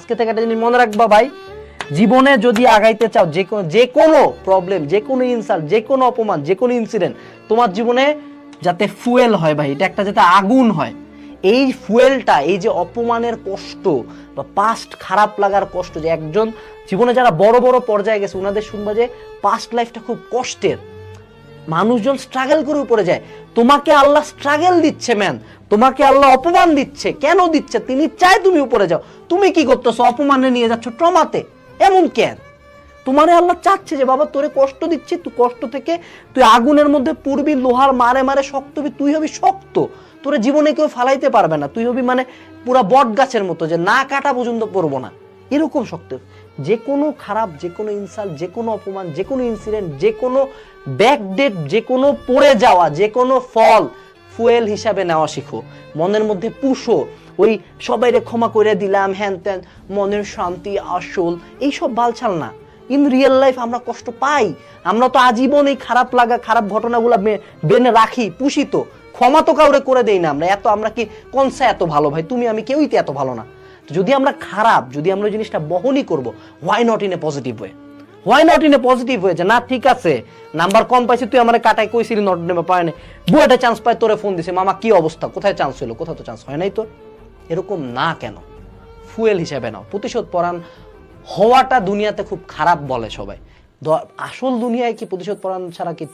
আজকে থেকে একটা জিনিস মনে রাখবা ভাই, জীবনে যদি আগাইতে চাও, যে কোনো প্রবলেম, যে কোনো ইনসাল্ট, যে কোনো অপমান, যে কোনো ইনসিডেন্ট তোমার জীবনে যাতে ফুয়েল হয় ভাই, এটা একটা যাতে আগুন হয়। এই ফুয়েলটা, এই যে অপমানের কষ্ট বা পাস্ট খারাপ লাগার কষ্ট, যে একজন জীবনে যারা বড় বড় পর্যায়ে গেছে ওনাদের শুনবা যে পাস্ট লাইফটা খুব কষ্টের, মানুষজন স্ট্রাগল করে উপরে যায়। তোমাকে আল্লাহ স্ট্রাগল দিচ্ছে ম্যান, তোমাকে আল্লাহ অপমান দিচ্ছে। কেন দিচ্ছে? তিনি চায় তুমি উপরে যাও। তুমি কি করতেছো? অপমানে নিয়ে যাচ্ছ ট্রমাতে। এমন কেন? তোমারে আল্লাহ চাচ্ছে যে বাবা তোরে কষ্ট দিচ্ছি, তুই কষ্ট থেকে তুই আগুনের মধ্যে পুরবি, লোহার মারে মারে শক্ত হবি, তুই হবি শক্ত, তোরে জীবনে কেউ ফালাইতে পারবে না, তুই হবি মানে পুরা বট গাছের মতো, যে না কাটা পর্যন্ত পড়বো না, এরকম শক্ত। যে কোনো খারাপ, যে কোনো ইনসাল্ট, যে কোনো অপমান, যে কোনো ইনসিডেন্ট, যে কোনো ব্যাকডেট, যে কোনো পড়ে যাওয়া, যে কোনো ফল ফুয়েল হিসাবে নেওয়া শিখো, মনের মধ্যে পুষো। ওই সবাইরে ক্ষমা করে দিলাম, হ্যান ত্যান, মনের শান্তি আসল, এইসব বালছাল না। ইন রিয়েল লাইফ আমরা কষ্ট পাই, আমরা তো আজীবন এই খারাপ লাগা, খারাপ ঘটনাগুলো বেনে রাখি, পুষি, তো ক্ষমা তো কাউরে করে দেই না আমরা। আমরা কি কনসা এত ভালো ভাই? তুমি আমি কেউই তো এত ভালো না। যদি আমরা খারাপ, যদি আমরা জিনিসটা বহনই করব, why not in a positive way? Why not in a positive way? যে না ঠিক আছে, নাম্বার কম পাইছি, তুই আমার কাটাই কইছিলি, নট নেমে পায় না, বুয়াটা চান্স পায়, তোরে ফোন দিছে, মামা কি অবস্থা, কোথায় চান্স হলো? কোথাও তো চান্স হয় নাই তোর। এরকম না কেন? ফুয়েল হিসেবে নাও। প্রতিশোধ পরায়ণ হওয়াটা দুনিয়াতে খুব খারাপ বলে সবাই, আসল দুনিয়ায় কি প্রতিশোধ পরায়ণ ছাড়া কি